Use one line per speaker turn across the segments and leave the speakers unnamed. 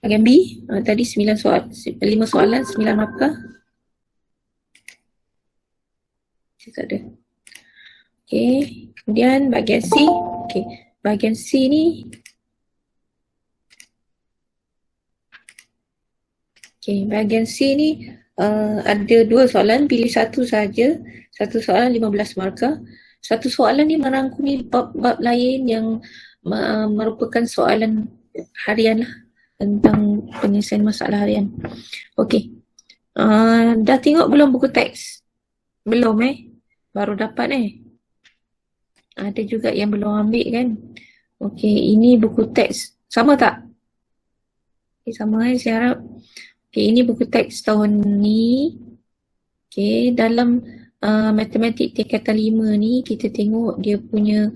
Bahagian B, tadi 9 soal, 5 soalan, 9 markah. Tak ada. Okay, kemudian bahagian C. Okay, bahagian C ni bahagian C ni ada 2 soalan, pilih satu saja. Satu soalan 15 markah. Satu soalan ni merangkumi bab-bab lain yang merupakan soalan harian lah, tentang penyelesaian masalah harian. Okey. Dah tengok belum buku teks? Belum Baru dapat Ada juga yang belum ambil kan? Okey, ini buku teks. Sama tak? Okay, sama saya harap. Okay, ini buku teks tahun ni. Okay, dalam matematik tingkatan 5 ni kita tengok dia punya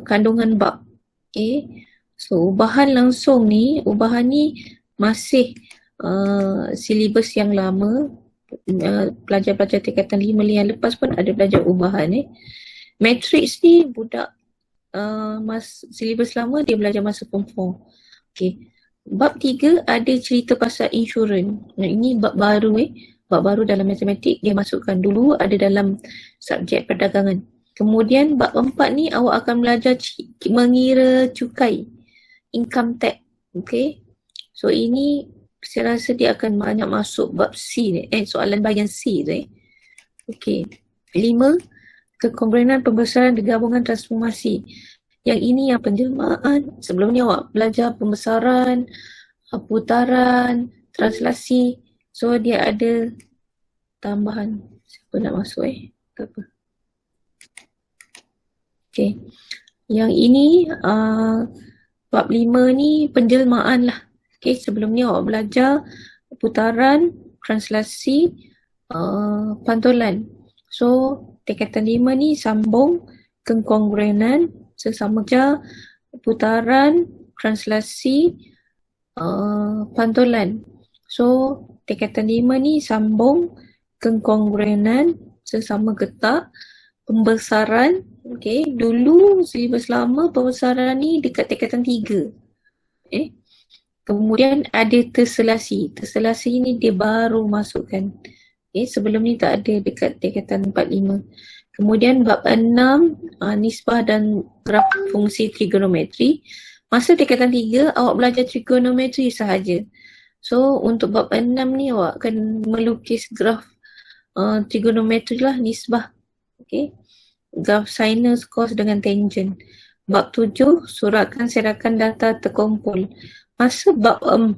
kandungan bab. Okay, so ubahan langsung ni, ubahan ni masih silibus yang lama. Pelajar-pelajar tingkatan 5 yang lepas pun ada belajar ubahan Matrix ni budak silibus lama dia belajar masa form 4. Okay. Bab 3 ada cerita pasal insurans. Ini bab baru bab baru dalam matematik dia masukkan. Dulu ada dalam subjek perdagangan. Kemudian bab 4 ni awak akan belajar mengira cukai, income tax. Okay. So ini saya rasa dia akan banyak masuk bab C ni. Soalan bahagian C tu Okay. 5, kekomponen pembesaran digabungan transformasi. Yang ini yang penjelmaan. Sebelum ni awak belajar pembesaran, putaran, translasi. So dia ada tambahan. Siapa nak masuk Tak apa. Okay. Yang ini bab 5 ni penjelmaan lah. Okay, sebelum ni awak belajar putaran, translasi, pantulan. So tingkatan 5 ni sambung kekongruenan sesama je putaran, translasi, pantulan. So tingkatan 5 ni sambung kekongruenan sesama getak, pembesaran. Okay, dulu silibus lama pembesaran ni dekat tingkatan 3. Kemudian ada terselasi. Terselasi ni dia baru masukkan. Sebelum ni tak ada dekat tingkatan 4-5. Kemudian bab 6, nisbah dan graf fungsi trigonometri. Masa tingkatan 3, awak belajar trigonometri sahaja. So, untuk bab 6 ni awak akan melukis graf trigonometri lah, nisbah. Okay. Graf sinus, cos dengan tangent. Bab 7, suratkan serakan data terkumpul. Masa bab 4,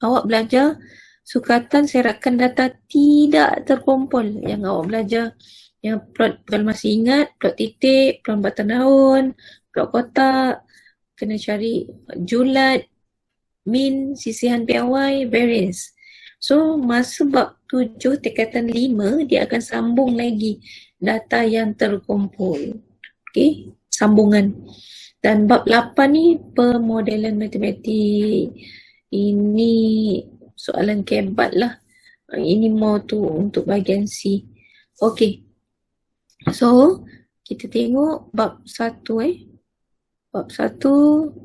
awak belajar sukatan serakan data tidak terkumpul. Yang awak belajar yang plot, kalau masih ingat, plot titik, plot batang daun, plot kotak, kena cari julat, min, sisihan piawai, variance. So masa bab 7 tingkatan 5 dia akan sambung lagi data yang terkumpul. Okay, sambungan. Dan bab 8 ni pemodelan matematik. Ini soalan kebat lah. Ini mau tu untuk bahagian C. Okay. So, kita tengok bab 1 Bab 1.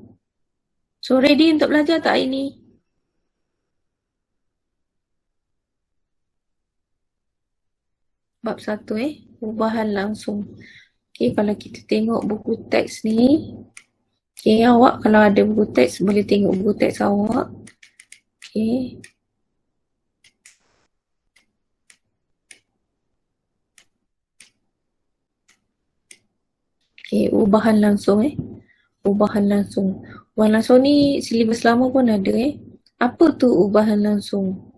So, ready untuk belajar tak ini? Bab 1 ubahan langsung. Okay, kalau kita tengok buku teks ni. Okay, awak kalau ada buku teks boleh tengok buku teks awak. Okay. Okay, ubahan langsung Ubahan langsung. Ubahan langsung ni silibus lama pun ada Apa tu ubahan langsung?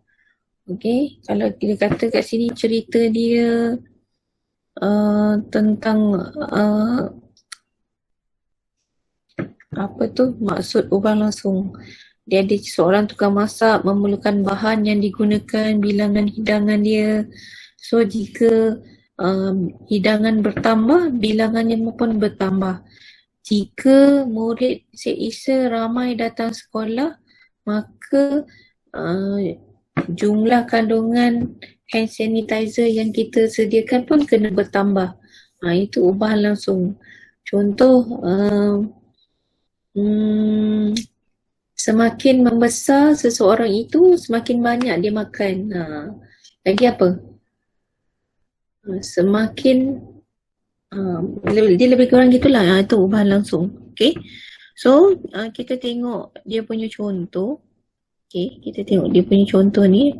Okay, kalau dia kata kat sini cerita dia tentang apa tu maksud ubahan langsung. Dia ada seorang tukang masak memerlukan bahan yang digunakan, bilangan hidangan dia. So jika hidangan bertambah, bilangannya pun bertambah. Jika murid seisa ramai datang sekolah, maka jumlah kandungan hand sanitizer yang kita sediakan pun kena bertambah. Itu ubahan langsung. Contoh, Semakin membesar seseorang itu, semakin banyak dia makan. Lagi apa? Semakin dia lebih kurang gitulah. Itu ubahan langsung. Okay. So, kita tengok dia punya contoh. Okay, kita tengok dia punya contoh ni.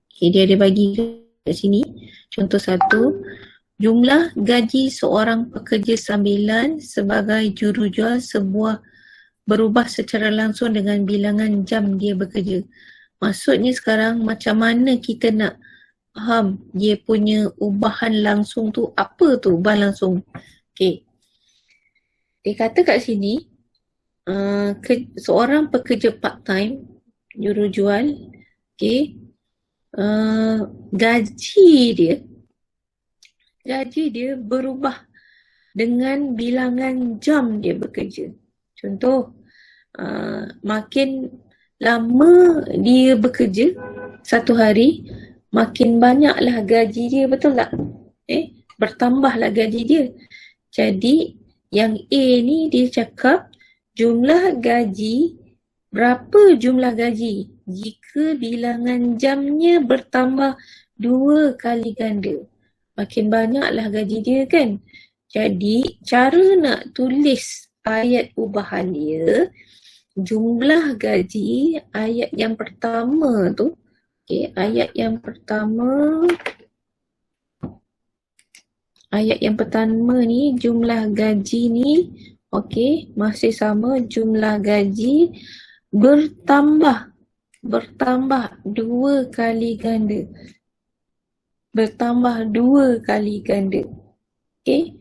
Okay, dia ada bagi kat sini. Contoh 1. Jumlah gaji seorang pekerja sambilan sebagai jurujual sebuah berubah secara langsung dengan bilangan jam dia bekerja. Maksudnya sekarang macam mana kita nak faham dia punya ubahan langsung tu, apa tu ubahan langsung. Okay. Dia kata kat sini, seorang pekerja part-time, jurujual, okay, gaji dia berubah dengan bilangan jam dia bekerja. Contoh, makin lama dia bekerja satu hari, makin banyaklah gaji dia, betul tak? Bertambahlah gaji dia. Jadi yang A ni dia cakap jumlah gaji, berapa jumlah gaji jika bilangan jamnya bertambah 2 kali ganda. Makin banyaklah gaji dia kan. Jadi cara nak tulis ayat ubahan dia, jumlah gaji ayat yang pertama tu, okay, ayat yang pertama ni jumlah gaji ni, okay, masih sama, jumlah gaji bertambah 2 kali ganda. Bertambah 2 kali ganda. Okay.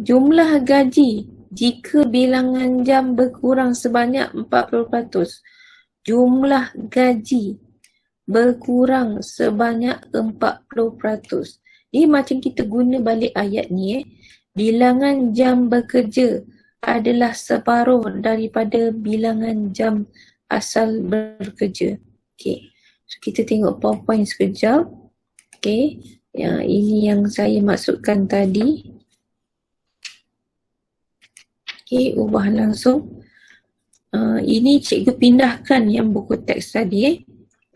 Jumlah gaji jika bilangan jam berkurang sebanyak 40%. Jumlah gaji berkurang sebanyak 40%. Ini macam kita guna balik ayat ni. Bilangan jam bekerja adalah separuh daripada bilangan jam asal bekerja. Okay. So, kita tengok PowerPoint sekejap. Okay. Ini yang saya maksudkan tadi. Okay, ubah langsung. Ini cikgu pindahkan yang buku teks tadi.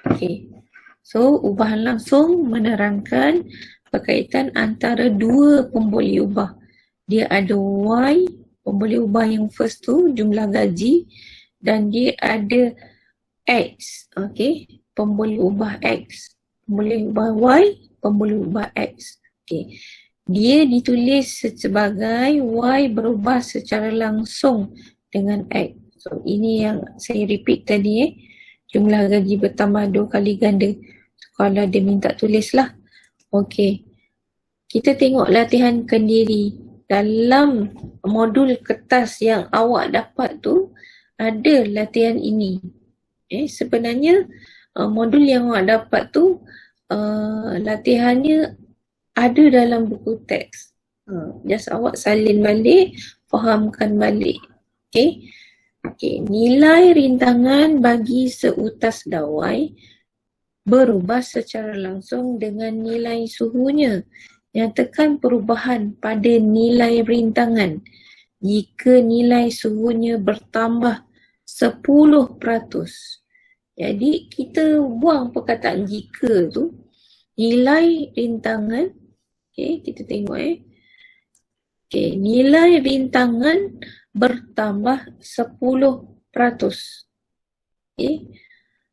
Okay. So, ubahan langsung menerangkan berkaitan antara dua pemboleh ubah. Dia ada Y, pemboleh ubah yang first tu, jumlah gaji. Dan dia ada X. Okay. Pemboleh ubah X. Pemboleh ubah Y, pemboleh ubah X. Okay. Dia ditulis sebagai Y berubah secara langsung dengan X. So, ini yang saya repeat tadi. Jumlah gaji bertambah 2 kali ganda. So, kalau dia minta tulislah. Okey. Kita tengok latihan kendiri. Dalam modul kertas yang awak dapat tu, ada latihan ini. Sebenarnya, modul yang awak dapat tu, latihannya ada dalam buku teks. Just awak salin balik, fahamkan balik. Okay. Nilai rintangan bagi seutas dawai berubah secara langsung dengan nilai suhunya. Nyatakan perubahan pada nilai rintangan jika nilai suhunya bertambah 10%. Jadi kita buang perkataan jika tu. Nilai rintangan, kita tengok nilai rintangan bertambah 10%.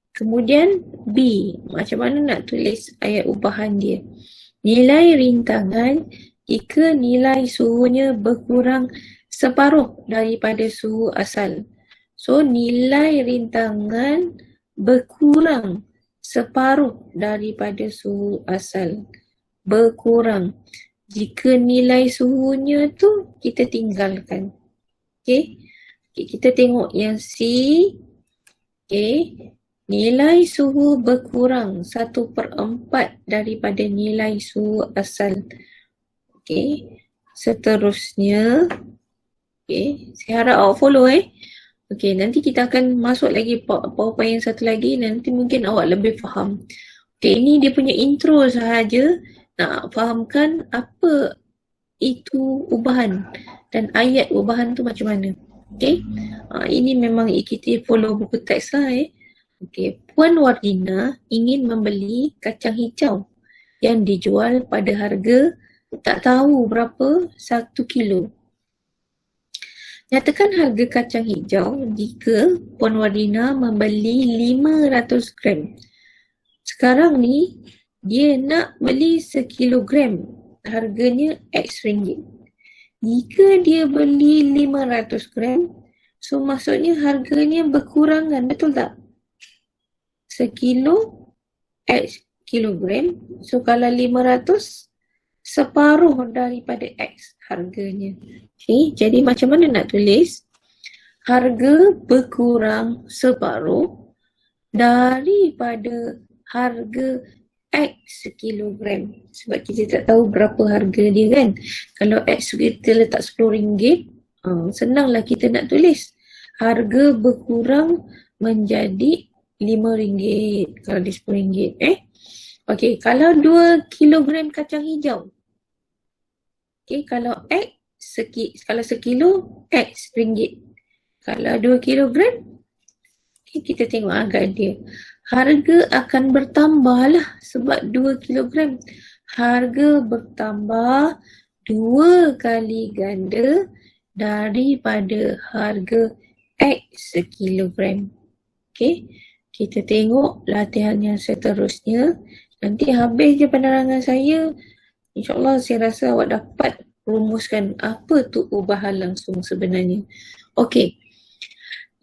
Kemudian B, macam mana nak tulis ayat ubahan dia? Nilai rintangan jika nilai suhunya berkurang separuh daripada suhu asal. So, nilai rintangan berkurang separuh daripada suhu asal. Berkurang. Jika nilai suhunya tu kita tinggalkan. Kita tengok yang C. Nilai suhu berkurang 1/4 daripada nilai suhu asal. Seterusnya. Saya harap awak follow nanti kita akan masuk lagi PowerPoint yang satu lagi. Nanti mungkin awak lebih faham. Ini dia punya intro sahaja. Nak fahamkan apa itu ubahan dan ayat ubahan tu macam mana. Ini memang kita follow buku teks lah Okey, Puan Wardina ingin membeli kacang hijau yang dijual pada harga tak tahu berapa 1 kilo. Nyatakan harga kacang hijau jika Puan Wardina membeli 500 gram. Sekarang ni dia nak beli sekilogram, harganya X ringgit. Jika dia beli 500 gram, so maksudnya harganya berkurangan, betul tak? Sekilo X kilogram, so kalau 500, separuh daripada X harganya. Okay, jadi macam mana nak tulis? Harga berkurang separuh daripada harga X sekilogram. Sebab kita tak tahu berapa harga dia kan. Kalau X kita letak RM10, senanglah kita nak tulis. Harga berkurang menjadi RM5 kalau dia RM10. Okey, kalau 2 kilogram kacang hijau. Okey, kalau kalau sekilo X ringgit. Kalau 2 kilogram, okay, kita tengok agak dia. Harga akan bertambah lah sebab 2 kilogram. Harga bertambah 2 kali ganda daripada harga X sekilogram. Okay, kita tengok latihan yang seterusnya. Nanti habis je penerangan saya. InsyaAllah saya rasa awak dapat rumuskan apa tu ubahan langsung sebenarnya. Okey.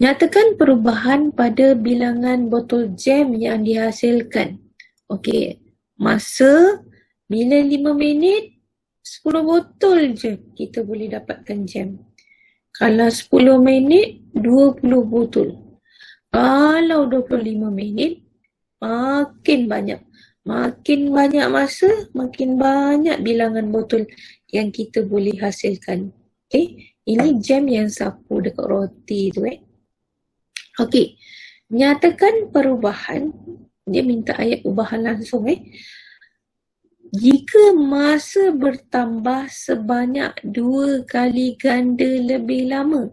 Nyatakan perubahan pada bilangan botol jam yang dihasilkan. Okey. Masa bila 5 minit 10 botol je kita boleh dapatkan jam. Kalau 10 minit 20 botol. Kalau 25 minit makin banyak. Makin banyak masa, makin banyak bilangan botol yang kita boleh hasilkan. Okay, ini jam yang sapu dekat roti tu Okey, nyatakan perubahan. Dia minta ayat ubahan langsung Jika masa bertambah sebanyak 2 kali ganda lebih lama.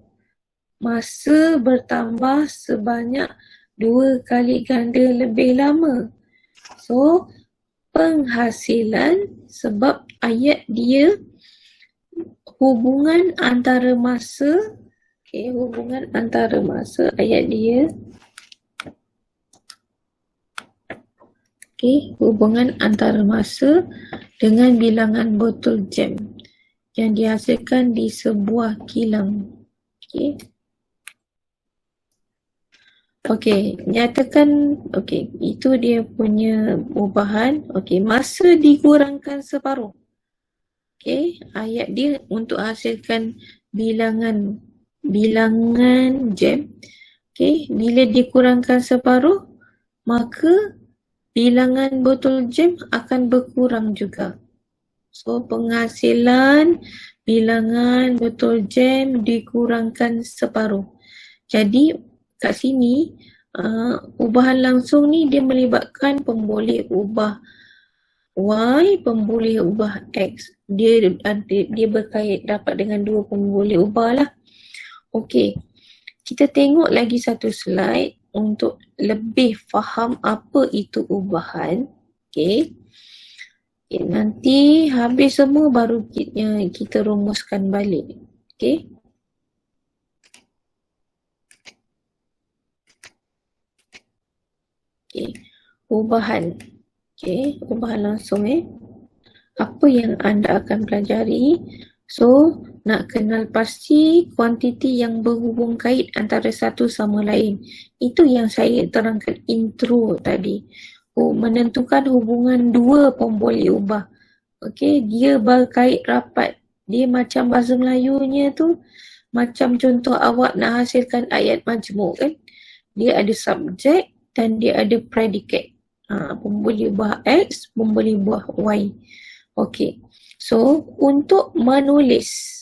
Masa bertambah sebanyak 2 kali ganda lebih lama. So, penghasilan sebab ayat dia hubungan antara masa. Okay, hubungan antara masa ayat dia. Okay, hubungan antara masa dengan bilangan botol jam yang dihasilkan di sebuah kilang. Okay. Okey, nyatakan, okey, itu dia punya ubahan. Okey, masa dikurangkan separuh. Okey, ayat dia untuk hasilkan bilangan jam. Okey, bila dikurangkan separuh, maka bilangan botol jam akan berkurang juga. So, penghasilan bilangan botol jam dikurangkan separuh. Jadi, kat sini, ubahan langsung ni dia melibatkan pemboleh ubah Y, pemboleh ubah X. Dia berkait dapat dengan dua pemboleh ubah lah. Okey, kita tengok lagi satu slide untuk lebih faham apa itu ubahan. Okey. Okay, nanti habis semua baru kita rumuskan balik. Okey. Okey, ubahan. Okey, ubahan langsung Apa yang anda akan pelajari? So, nak kenal pasti kuantiti yang berhubung kait antara satu sama lain. Itu yang saya terangkan intro tadi. Menentukan hubungan dua pemboleh ubah. Okey, dia berkait rapat. Dia macam bahasa Melayunya tu, macam contoh awak nak hasilkan ayat majmuk kan. Dia ada subjek dan dia ada predikat. Pemboleh ubah X, pemboleh ubah Y. Okey. So, untuk menulis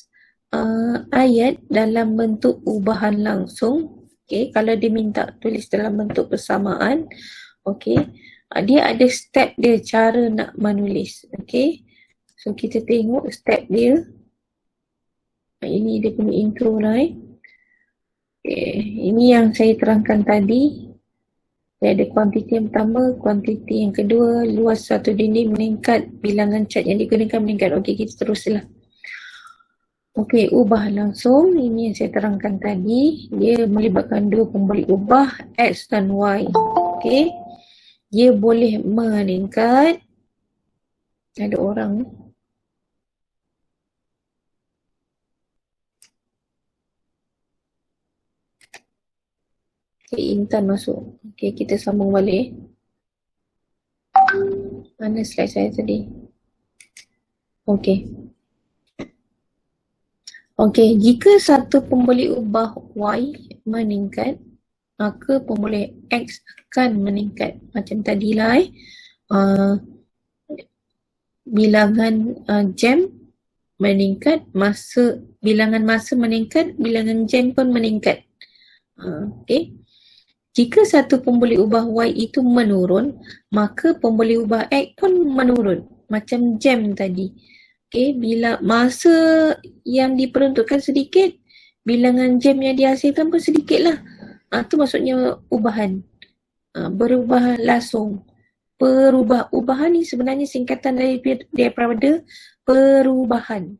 ayat dalam bentuk ubahan langsung, okay, kalau dia minta tulis dalam bentuk persamaan, okay, dia ada step dia cara nak menulis. Okay. So, kita tengok step dia. Ini dia punya intro lah Ini yang saya terangkan tadi. Ada kuantiti yang pertama, kuantiti yang kedua, luas satu dinding meningkat, bilangan cat yang digunakan meningkat. Okey, kita teruslah. Okey, ubah langsung. Ini yang saya terangkan tadi. Dia melibatkan dua pemberi ubah, X dan Y. Okey. Dia boleh meningkat. Ada orang ni. Okay, Intan masuk. Okey, kita sambung balik. Mana slide saya tadi? Okey. Okey, jika satu pemberi ubah Y meningkat, maka pemberi X akan meningkat. Macam tadilah bilangan jam meningkat, bilangan masa meningkat, bilangan jam pun meningkat. Okey. Jika satu pemberi ubah Y itu menurun, maka pemberi ubah X pun menurun. Macam jam tadi. Okey, bila masa yang diperuntukkan sedikit, bilangan jam yang dihasilkan pun sedikitlah. Itu maksudnya ubahan. Berubah langsung. Ubahan ni sebenarnya singkatan daripada perubahan.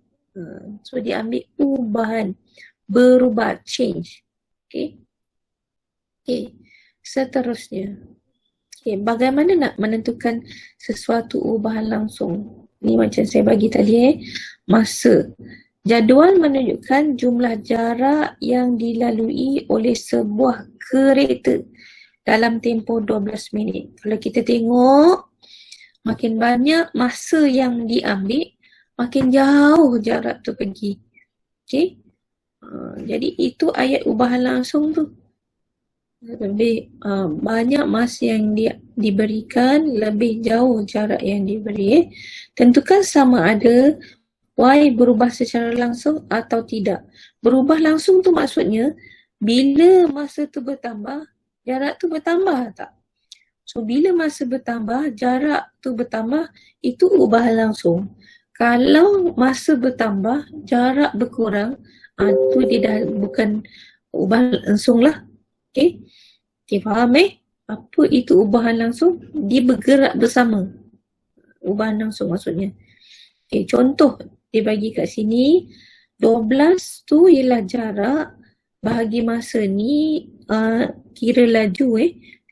So dia ambil ubahan. Berubah, change. Okey. Okey. Seterusnya. Okey, bagaimana nak menentukan sesuatu ubahan langsung? Ni macam saya bagi tadi masa. Jadual menunjukkan jumlah jarak yang dilalui oleh sebuah kereta dalam tempoh 12 minit. Kalau kita tengok, makin banyak masa yang diambil, makin jauh jarak tu pergi. Okey? Jadi itu ayat ubahan langsung tu. Lebih banyak masa yang diberikan, lebih jauh jarak yang diberi. Tentukan sama ada Y berubah secara langsung atau tidak. Berubah langsung tu maksudnya bila masa tu bertambah, jarak tu bertambah tak? So bila masa bertambah, jarak tu bertambah, itu ubahan langsung. Kalau masa bertambah, jarak berkurang, tu dia dah bukan ubahan langsung lah. Okey? Okey, faham apa itu ubahan langsung? Dia bergerak bersama. Ubahan langsung maksudnya. Okey, contoh dia bagi kat sini, 12 tu ialah jarak, bahagi masa ni kira laju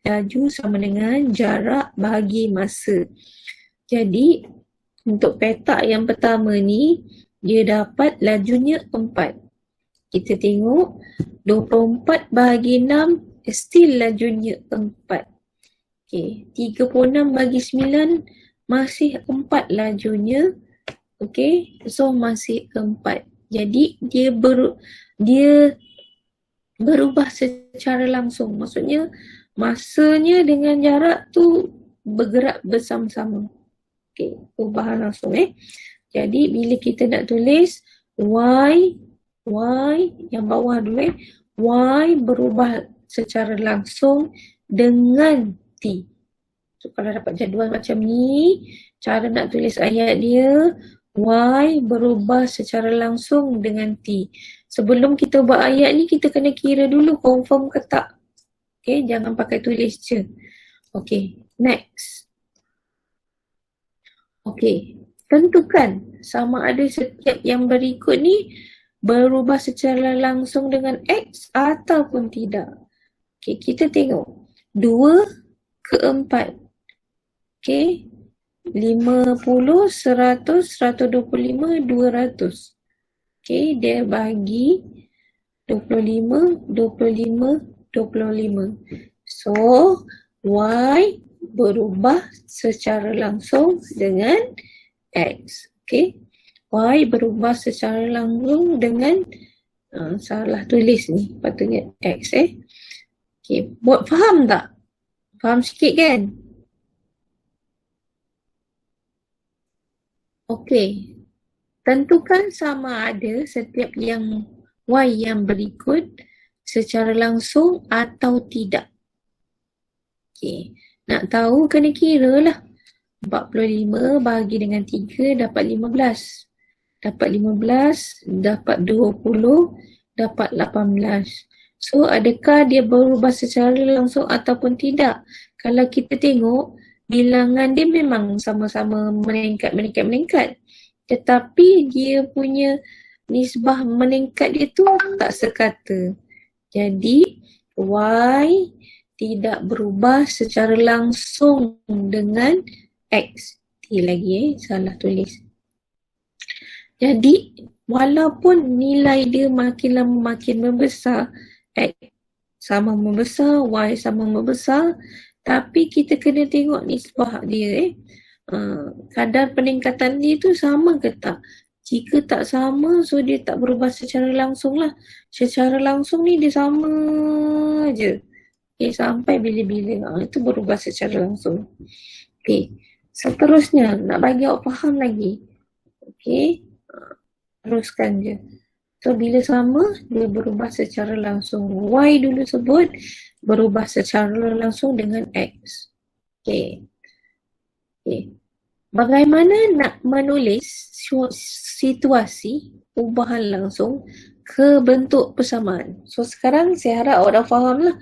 laju sama dengan jarak bahagi masa. Jadi untuk petak yang pertama ni, dia dapat lajunya 4. Kita tengok 24 bahagi 6, still lajunya 4. Okay, 36 bagi 9 masih 4 lajunya. Okay, so masih 4. Jadi dia berubah secara langsung. Maksudnya masanya dengan jarak tu bergerak bersama-sama. Okay, perubahan langsung Jadi bila kita nak tulis Y yang bawah dulu Y berubah secara langsung dengan T. So kalau dapat jadual macam ni, cara nak tulis ayat dia, Y berubah secara langsung dengan T. Sebelum kita buat ayat ni, kita kena kira dulu confirm ke tak. Okay, jangan pakai tulis je. Okay, next. Okay, tentukan sama ada setiap yang berikut ni berubah secara langsung dengan X ataupun tidak. Okay, kita tengok. 2 ke 4. Okay, 50, 100, 125, 200. Okay, dia bagi 25, 25, 25. So, Y berubah secara langsung dengan X. Okay, Y berubah secara langsung dengan salah tulis ni, patutnya X Okay, buat faham tak? Faham sikit kan? Okay, tentukan sama ada setiap yang Y yang berikut secara langsung atau tidak. Okay, nak tahu kena kira lah. 45 bahagi dengan 3 dapat 15. Dapat 15, dapat 20, dapat 18. So adakah dia berubah secara langsung ataupun tidak? Kalau kita tengok bilangan dia memang sama-sama meningkat. Tetapi dia punya nisbah meningkat dia tu tak sekata. Jadi Y tidak berubah secara langsung dengan X. Lagi salah tulis. Jadi walaupun nilai dia makin lama makin membesar, X sama membesar, Y sama membesar, tapi kita kena tengok nisbah dia. Kadar peningkatan dia tu sama ke tak? Jika tak sama, so dia tak berubah secara langsung lah. Secara langsung ni dia sama je. Okay, sampai bila-bila. Itu berubah secara langsung. Okay. Seterusnya, nak bagi awak faham lagi. Okay. Teruskan je. So, bila sama, dia berubah secara langsung. Y dulu sebut, berubah secara langsung dengan X. Okay. Okay. Bagaimana nak menulis situasi ubahan langsung ke bentuk persamaan? So, sekarang saya harap awak dah faham lah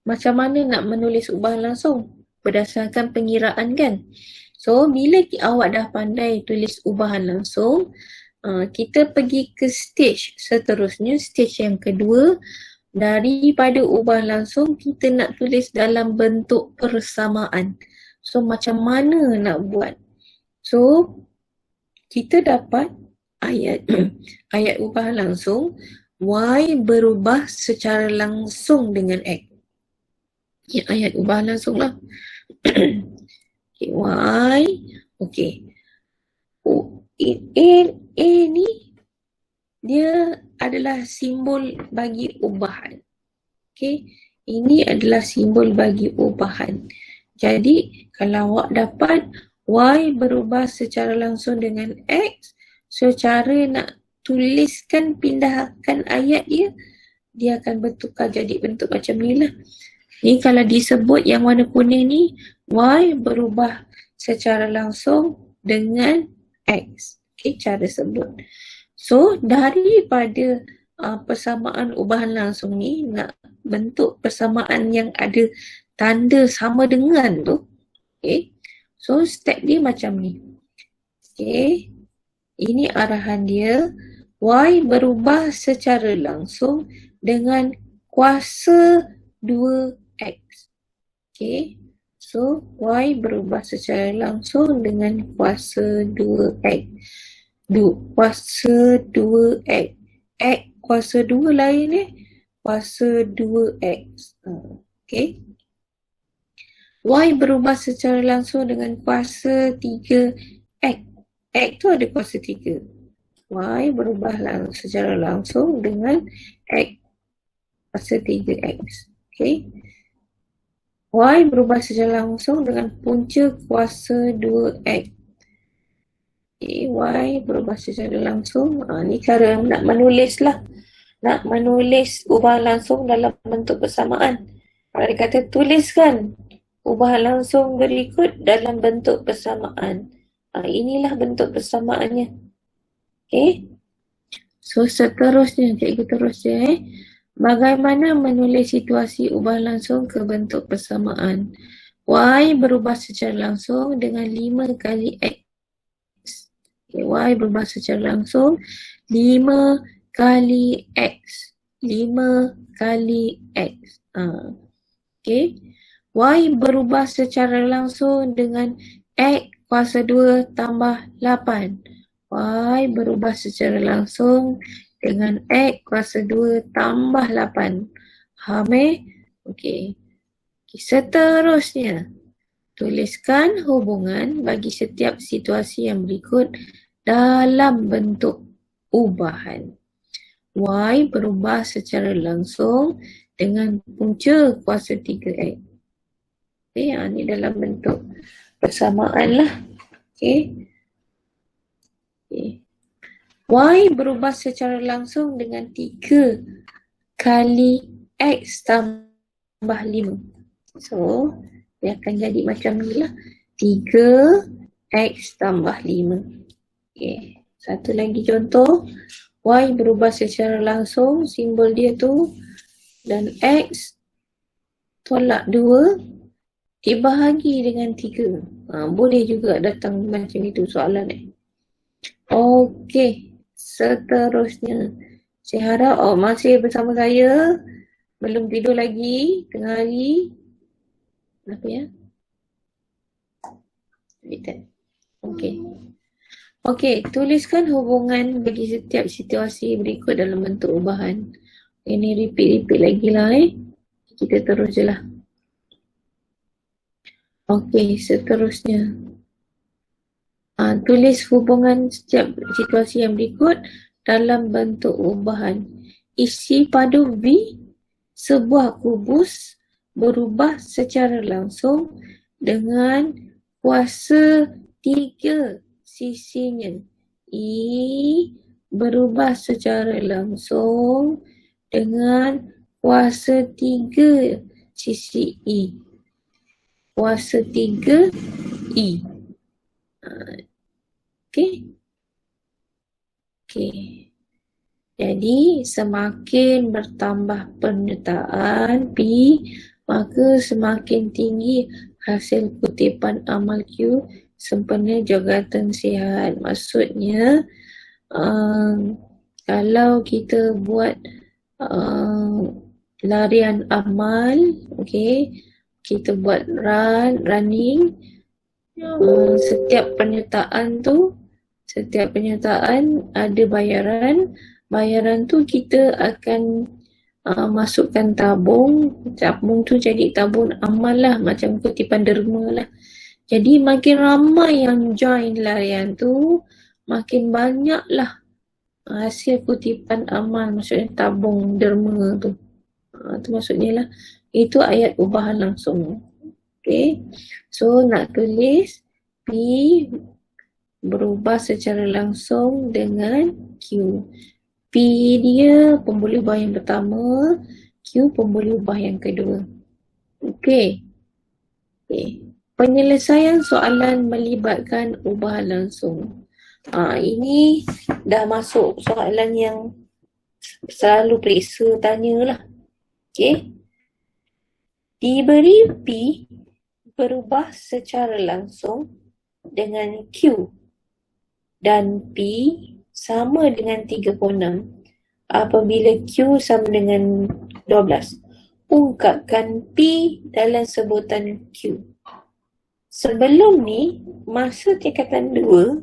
macam mana nak menulis ubahan langsung berdasarkan pengiraan kan. So, bila awak dah pandai tulis ubahan langsung, kita pergi ke stage seterusnya, stage yang kedua. Daripada ubahan langsung, kita nak tulis dalam bentuk persamaan. So, macam mana nak buat? So, kita dapat ayat ayat ubahan langsung. Y berubah secara langsung dengan X. Ya, ayat ubahan langsung lah. Okay, Y. Okay. A ni dia adalah simbol bagi ubahan. Okay. Ini adalah simbol bagi ubahan. Jadi, kalau awak dapat Y berubah secara langsung dengan X, so cara nak tuliskan, pindahkan ayat dia akan bertukar jadi bentuk macam ni lah. Ni kalau disebut yang warna kuning ni, Y berubah secara langsung dengan X. Okay, cara sebut. So, daripada persamaan ubahan langsung ni, nak bentuk persamaan yang ada tanda sama dengan tu, okay. So, step dia macam ni. Okay. Ini arahan dia. Y berubah secara langsung dengan kuasa 2X. Okay. So, Y berubah secara langsung dengan kuasa 2X. Kuasa 2X. X kuasa 2 lain kuasa 2X. Okay. Y berubah secara langsung dengan kuasa 3X. X tu ada kuasa 3. Y berubah secara langsung dengan X kuasa 3X. Okay. Y berubah secara langsung dengan punca kuasa 2X. Okay. Y berubah secara langsung. Ni cara nak menulis lah. Nak menulis ubahan langsung dalam bentuk persamaan. Kalau dia kata tuliskan ubahan langsung berikut dalam bentuk persamaan. Inilah bentuk persamaannya. Okay. So, seterusnya, cikgu terus je. Bagaimana menulis situasi ubahan langsung ke bentuk persamaan? Y berubah secara langsung dengan 5 kali X. Okay, Y berubah secara langsung 5 kali X. 5 kali X. Okay. Y berubah secara langsung dengan X kuasa 2 tambah 8. Y berubah secara langsung dengan X kuasa 2 tambah 8. Faham Okey. Seterusnya, tuliskan hubungan bagi setiap situasi yang berikut dalam bentuk ubahan. Y berubah secara langsung dengan punca kuasa 3X. Okay, ni dalam bentuk persamaan lah. Okay. Y berubah secara langsung dengan 3 kali X tambah 5. So, dia akan jadi macam ni lah. 3X tambah 5. Okay. Satu lagi contoh. Y berubah secara langsung, simbol dia tu dan X tolak 2 dibahagi dengan 3. Boleh juga datang macam itu soalan ni. Okey, seterusnya. Saya harap masih bersama saya. Belum tidur lagi tengah hari. Apa ya? Okey. Okey, tuliskan hubungan bagi setiap situasi berikut dalam bentuk ubahan. Ini repeat lagi lah Kita terus je lah. Okey, seterusnya. Tulis hubungan setiap situasi yang berikut dalam bentuk ubahan. Isi padu V, sebuah kubus berubah secara langsung dengan kuasa 3 sisinya. I berubah secara langsung dengan kuasa 3 sisi I. Kuasa 3 I. Okey. Jadi semakin bertambah penyertaan P, maka semakin tinggi hasil kutipan amal Q sempena jogatan sihat. Maksudnya kalau kita buat larian amal, kita buat running, setiap penyertaan ada bayaran tu kita akan masukkan tabung tu jadi tabung amal lah, macam kutipan derma lah. Jadi makin ramai yang join larian tu, makin banyak lah hasil kutipan amal, maksudnya tabung derma tu. Tu maksudnya lah, itu ayat ubahan langsung. So nak tulis P berubah secara langsung dengan Q. P dia pembuluh ubah yang pertama, Q pembuluh ubah yang kedua. Penyelesaian soalan melibatkan ubahan langsung. Ini dah masuk soalan yang selalu periksa tanya lah. Diberi P berubah secara langsung dengan Q dan P sama dengan 36 apabila Q sama dengan 12. Ungkapkan P dalam sebutan Q. Sebelum ni, masa tingkatan 2,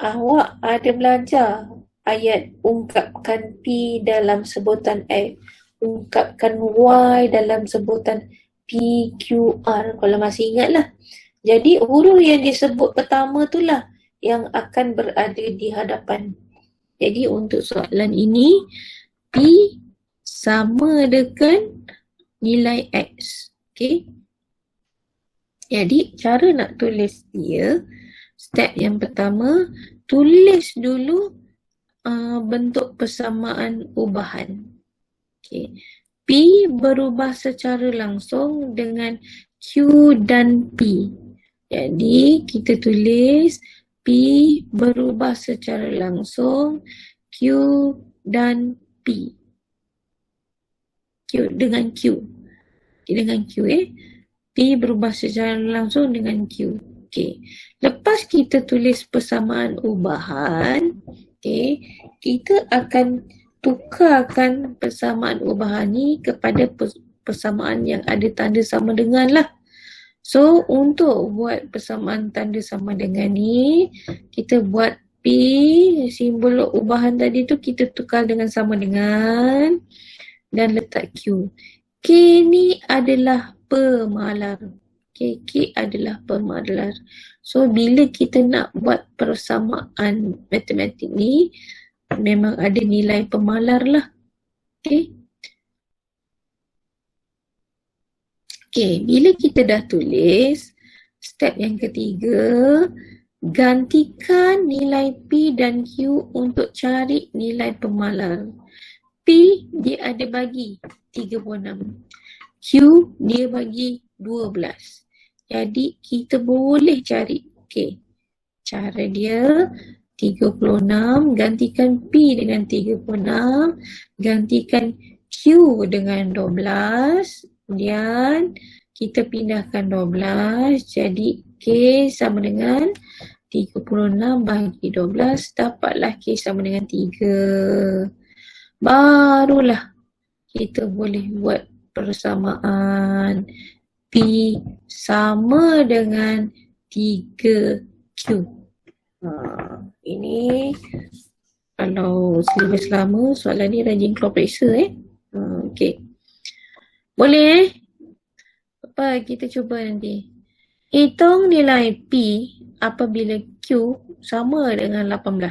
awak ada belajar ayat ungkapkan P dalam sebutan X, ungkapkan Y dalam sebutan PQR, kalau masih ingat lah. Jadi huruf yang disebut pertama tu lah yang akan berada di hadapan. Jadi untuk soalan ini, P sama dengan nilai X. Jadi cara nak tulis dia, step yang pertama, tulis dulu bentuk persamaan ubahan. P berubah secara langsung dengan Q dan P. Jadi kita tulis P berubah secara langsung Q dan P. Q dengan Q. Dengan Q P berubah secara langsung dengan Q. Lepas kita tulis persamaan ubahan, kita akan tukarkan persamaan ubahan ni kepada persamaan yang ada tanda sama dengan lah. So untuk buat persamaan tanda sama dengan ni, kita buat P, simbol ubahan tadi tu kita tukar dengan sama dengan dan letak Q. K ni adalah pemalar. K adalah pemalar. So bila kita nak buat persamaan matematik ni, memang ada nilai pemalar lah. Bila kita dah tulis, step yang ketiga, gantikan nilai P dan Q untuk cari nilai pemalar. P dia ada bagi 36. Q dia bagi 12. Jadi kita boleh cari. Cara dia, 36, gantikan P dengan 36, gantikan Q dengan 12, kemudian kita pindahkan 12, jadi K sama dengan 36 bagi 12, dapatlah K sama dengan 3. Barulah kita boleh buat persamaan P sama dengan 3Q. Ini kalau silibus lama, soalan ni rajin keluar periksa okey. Boleh apa kita cuba nanti. Hitung nilai P apabila Q sama dengan 18.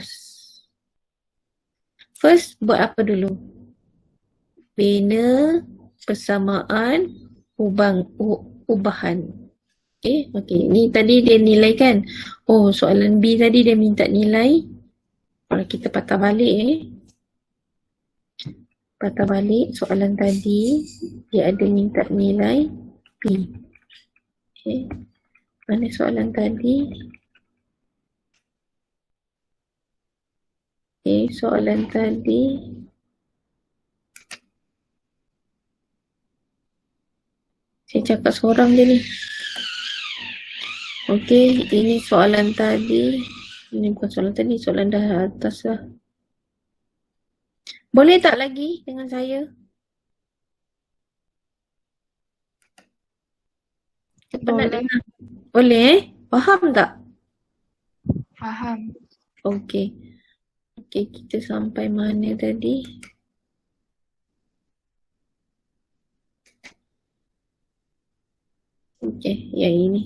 First, buat apa dulu? Bina persamaan ubahan. Okey. Ni tadi dia nilai kan. Oh, soalan B tadi dia minta nilai. Kalau kita patah balik patah balik soalan tadi, dia ada minta nilai P. Okey. Mana soalan tadi? Okey, soalan tadi saya cakap seorang je ni. Okey, ini soalan tadi. Ini bukan soalan tadi, soalan dah atas lah. Boleh tak lagi dengan saya? Penat dengar. Boleh? Faham tak?
Faham.
Okey. Okey, kita sampai mana tadi? Okey, yang ini.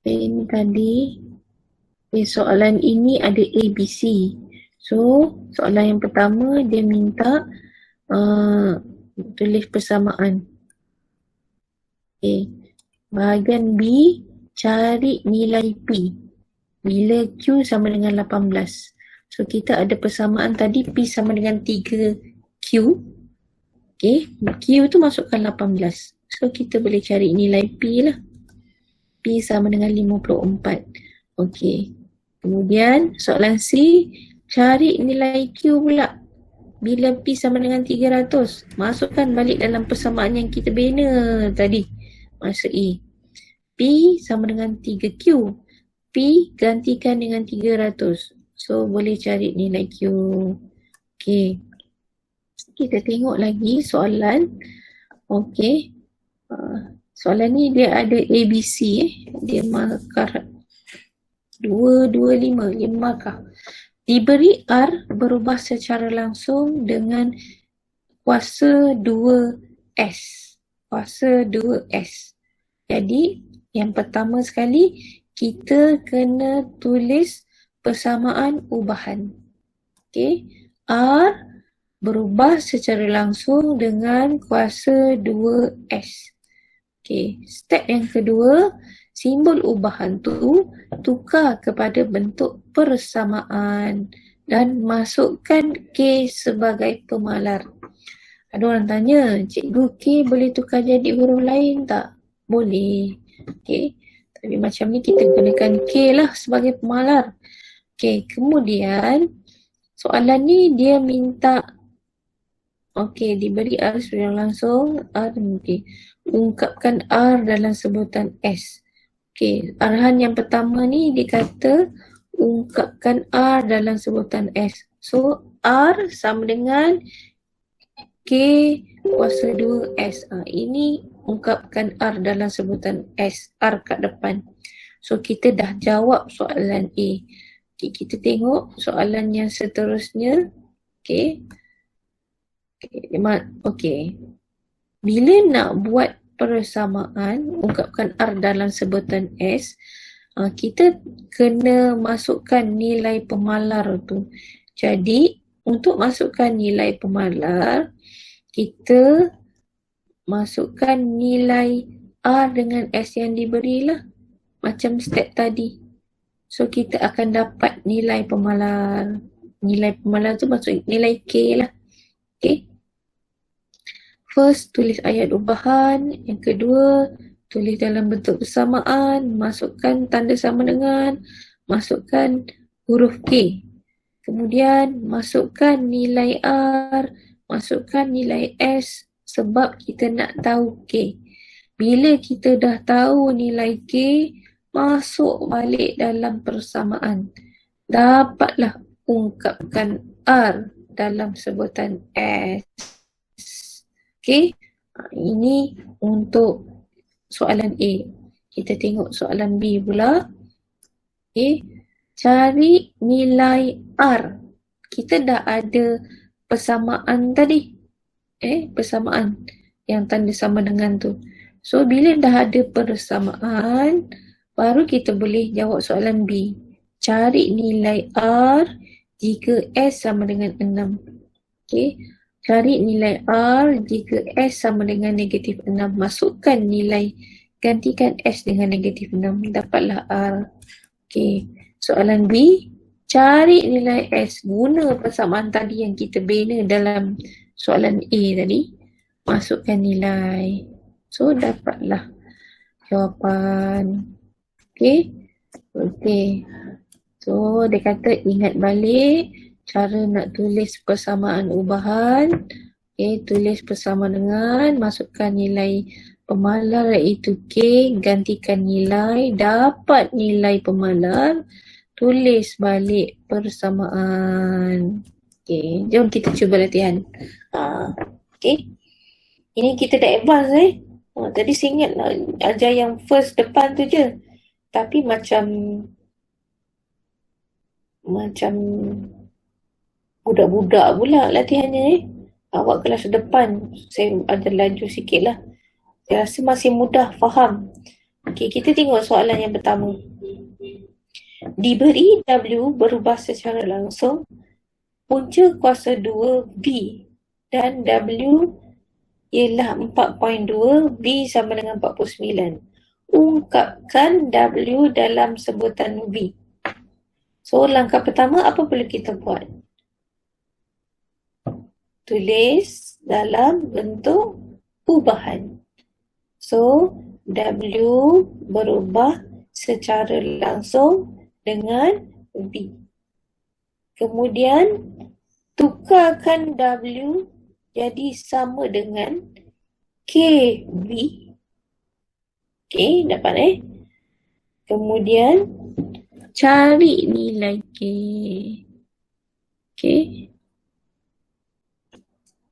Ini tadi. Soalan ini ada A, B, C. So, soalan yang pertama dia minta tulis persamaan. Okay. Bahagian B, cari nilai P bila Q sama dengan 18. So, kita ada persamaan tadi P sama dengan 3Q. Okay. Q tu masukkan 18. So, kita boleh cari nilai P lah. P sama dengan 54. Okay. Kemudian, soalan C, cari nilai Q pula. Bila P sama dengan 300, masukkan balik dalam persamaan yang kita bina tadi. Masa A. P sama dengan 3Q. P gantikan dengan 300. So, boleh cari nilai Q. Okay. Kita tengok lagi soalan. Okay. Soalan ni dia ada ABC. Dia markah 225, 5 markah. Diberi R berubah secara langsung dengan kuasa 2S. Kuasa 2S. Jadi, yang pertama sekali, kita kena tulis persamaan ubahan. Okay. R berubah secara langsung dengan kuasa 2S. Okay. Step yang kedua, simbol ubahan tu tukar kepada bentuk persamaan dan masukkan K sebagai pemalar. Ada orang tanya, cikgu K boleh tukar jadi huruf lain tak? Boleh. Okay. Tapi macam ni kita gunakan K lah sebagai pemalar. Okay. Kemudian soalan ni dia minta diberi R secara langsung. R ungkapkan R dalam sebutan S. Okay, arahan yang pertama ni dia kata ungkapkan R dalam sebutan S. So, R sama dengan K kuasa 2S. Ini ungkapkan R dalam sebutan S. R kat depan. So, kita dah jawab soalan A. Okay, kita tengok soalan yang seterusnya. Okay. Bila nak buat persamaan, ungkapkan R dalam sebutan S, kita kena masukkan nilai pemalar tu. Jadi, untuk masukkan nilai pemalar, kita masukkan nilai R dengan S yang diberilah. Macam step tadi. So, kita akan dapat nilai pemalar. Nilai pemalar tu maksud nilai K lah. Okay. first, tulis ayat ubahan. Yang kedua, tulis dalam bentuk persamaan. Masukkan tanda sama dengan. Masukkan huruf K. Kemudian, masukkan nilai R. Masukkan nilai S sebab kita nak tahu K. Bila kita dah tahu nilai K, masuk balik dalam persamaan. Dapatlah ungkapkan R dalam sebutan S. Okey, ini untuk soalan A. Kita tengok soalan B pula. Okey, cari nilai R. Kita dah ada persamaan tadi. Persamaan yang tanda sama dengan tu. So, bila dah ada persamaan, baru kita boleh jawab soalan B. Cari nilai R jika S sama dengan 6. Okey. Cari nilai R jika S sama dengan negatif 6. Masukkan nilai, gantikan S dengan negatif 6. Dapatlah R. Okey. Soalan B. Cari nilai S. Guna persamaan tadi yang kita bina dalam soalan A tadi. Masukkan nilai. So, dapatlah jawapan. Okey. Okey. So, dia kata ingat balik cara nak tulis persamaan ubahan. Okey, tulis persamaan dengan, masukkan nilai pemalar iaitu K, gantikan nilai, dapat nilai pemalar, tulis balik persamaan. Okey, jom kita cuba latihan. Okey. Ini kita dah advance tadi saya ingat ajar yang first depan tu je. Tapi macam budak-budak pula latihannya Awak kelas depan, saya ajar laju sikit lah. Saya rasa masih mudah faham. Okey, kita tengok soalan yang pertama. Diberi W berubah secara langsung, punca kuasa 2 V dan W ialah 4.2, V sama dengan 49. Ungkapkan W dalam sebutan V. So, langkah pertama apa perlu kita buat? Tulis dalam bentuk ubahan. So, W berubah secara langsung dengan V. Kemudian, tukarkan W jadi sama dengan KV. Okay, dapat Kemudian, cari nilai K. Okay.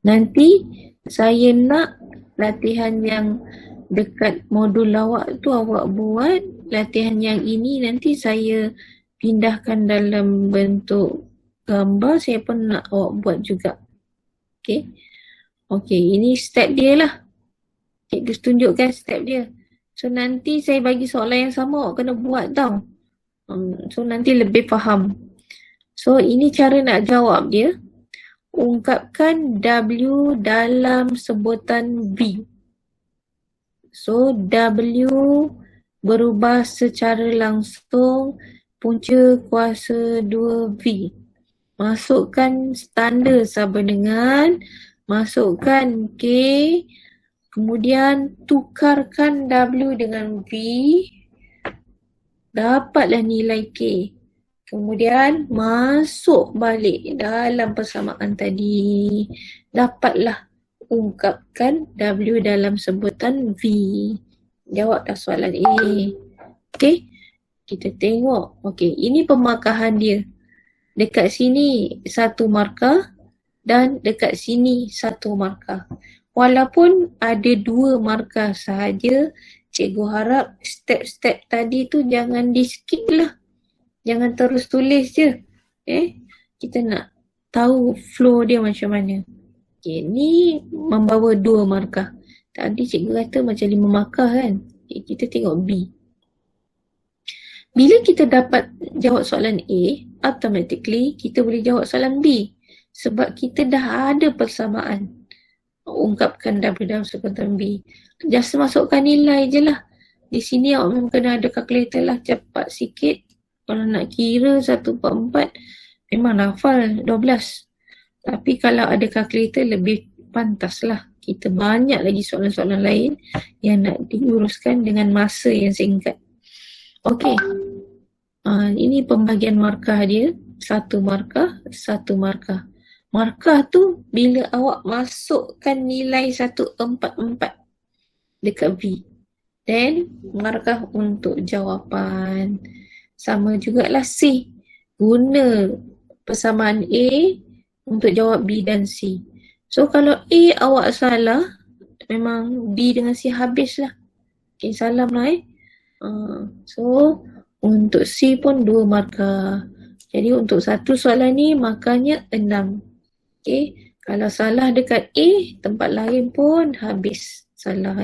Nanti, saya nak latihan yang dekat modul awak tu awak buat. Latihan yang ini nanti saya pindahkan dalam bentuk gambar. Saya pun nak awak buat juga. Okay. Okay, ini step dia lah. Cikgu tunjukkan step dia. So, nanti saya bagi soalan yang sama, awak kena buat tau. So, nanti lebih faham. So, ini cara nak jawab dia. Ungkapkan W dalam sebutan V. So, W berubah secara langsung, punca kuasa 2V. Masukkan tanda sama dengan, masukkan K, kemudian tukarkan W dengan V, dapatlah nilai K. Kemudian masuk balik dalam persamaan tadi, dapatlah ungkapkan W dalam sebutan V. Jawab dah soalan A. Okey, kita tengok. Okey, ini pemakahan dia. Dekat sini 1 markah dan dekat sini 1 markah. Walaupun ada 2 markah sahaja, cikgu harap step-step tadi tu jangan di-skip lah. Jangan terus tulis je. Kita nak tahu flow dia macam mana. Okay, ni membawa 2 markah. Tadi cikgu kata macam 5 markah kan. Okay, kita tengok B. Bila kita dapat jawab soalan A, automatically kita boleh jawab soalan B. Sebab kita dah ada persamaan. Ungkapkan W dalam sebutan B. Just masukkan nilai je lah. Di sini awak memang kena ada calculator lah. Cepat sikit. Kalau nak kira 1/4, memang hafal 12. Tapi kalau ada calculator lebih pantas lah Kita banyak lagi soalan-soalan lain yang nak diuruskan dengan masa yang singkat. Okey. Ini pembagian markah dia. 1 markah, 1 markah. Markah tu bila awak masukkan nilai 144 dekat V. Then markah untuk jawapan. Sama jugalah C. Guna persamaan A untuk jawab B dan C. So kalau A awak salah, memang B dengan C habislah. Okay, salam lah So untuk C pun 2 markah. Jadi untuk satu soalan ni markahnya 6. Okay. Kalau salah dekat A, tempat lain pun habis salah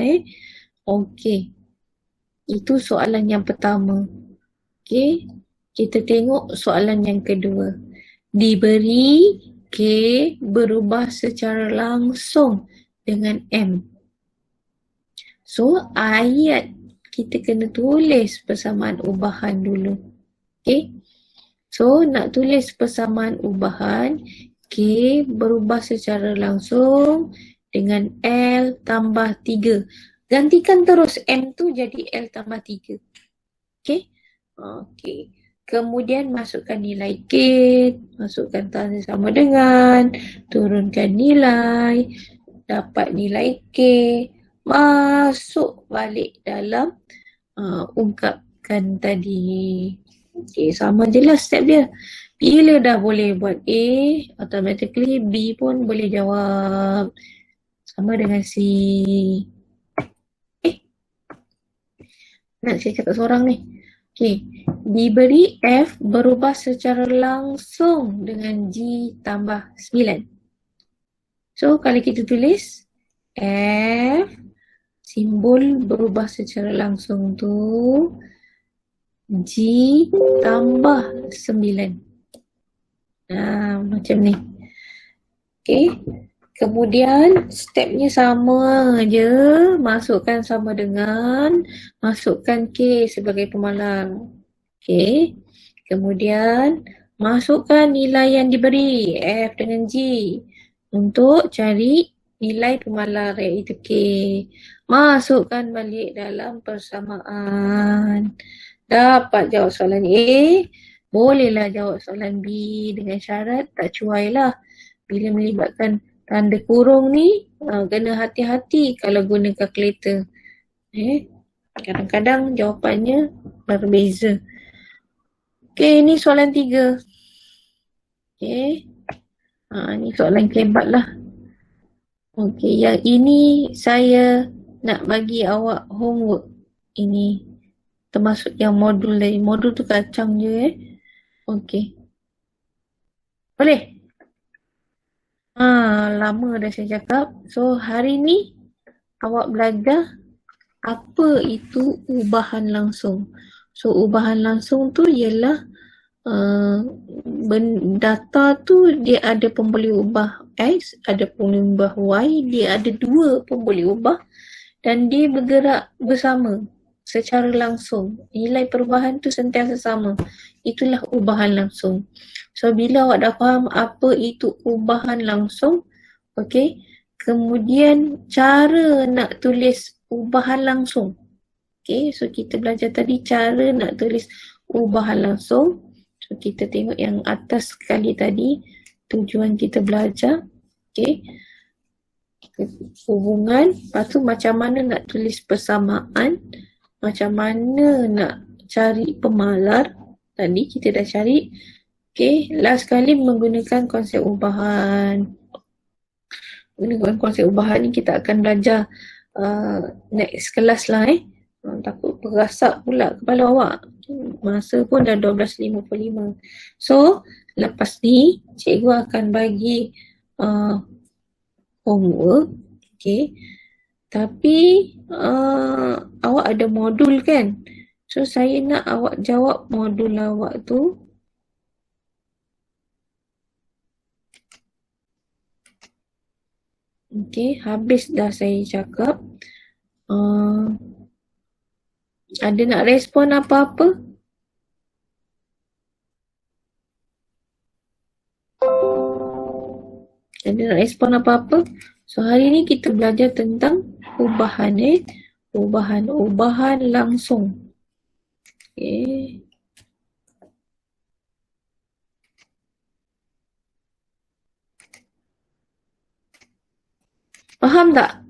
Okay. Itu soalan yang pertama. Okay. Kita tengok soalan yang kedua. Diberi K berubah secara langsung dengan M. So ayat kita kena tulis persamaan ubahan dulu. Okay. So nak tulis persamaan ubahan, K berubah secara langsung dengan L tambah 3. Gantikan terus M tu jadi L tambah 3. Okay. Okay. Kemudian masukkan nilai K, masukkan tanda sama dengan, turunkan nilai, dapat nilai K, masuk balik dalam ungkapkan tadi. Okay, sama je lah step dia. Bila dah boleh buat A, automatically B pun boleh jawab. Sama dengan C. Nak saya cakap seorang ni. Okay. Diberi F berubah secara langsung dengan G tambah 9. So, kalau kita tulis F, simbol berubah secara langsung tu G tambah 9. Macam ni. Okay. Kemudian stepnya sama je. Masukkan sama dengan, masukkan K sebagai pemalang. Okay. Kemudian masukkan nilai yang diberi F dengan G untuk cari nilai pemalar iaitu K. Masukkan balik dalam persamaan. Dapat jawab soalan A, bolehlah jawab soalan B dengan syarat tak cuai lah. Bila melibatkan tanda kurung ni, kena hati-hati kalau guna kalkulator. Kadang-kadang jawapannya berbeza. Okay, ni soalan 3. Okay. Ni soalan kebat lah. Okay, yang ini saya nak bagi awak homework. Ini termasuk yang modul lain. Modul tu kacang je Okay. Boleh? Lama dah saya cakap. So, hari ni awak belajar apa itu ubahan langsung. So, ubahan langsung tu ialah data tu dia ada pun boleh ubah X, ada pun boleh ubah Y, dia ada 2 pun boleh ubah dan dia bergerak bersama secara langsung. Nilai perubahan tu sentiasa sama. Itulah ubahan langsung. So, bila awak dah faham apa itu ubahan langsung, okay, kemudian cara nak tulis ubahan langsung. Okay, so kita belajar tadi cara nak tulis ubahan langsung. So, kita tengok yang atas sekali tadi, tujuan kita belajar. Okay, hubungan, lepas tu macam mana nak tulis persamaan, macam mana nak cari pemalar. Tadi kita dah cari. Okay, last kali menggunakan konsep ubahan. Menggunakan konsep ubahan ni kita akan belajar next kelas lah takut berasak pula kepala awak. Masa pun dah 12.55. So, lepas ni cikgu akan bagi homework. Okay. Tapi awak ada modul kan? So, saya nak awak jawab modul awak tu. Okay, habis dah saya cakap. Ada nak respon apa-apa? Ada nak respon apa-apa? So hari ni kita belajar tentang ubahan ubahan langsung. Okay. Faham tak?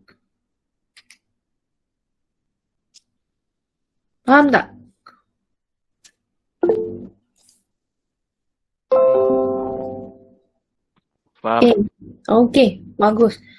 Faham tak?
Faham.
Okay, bagus.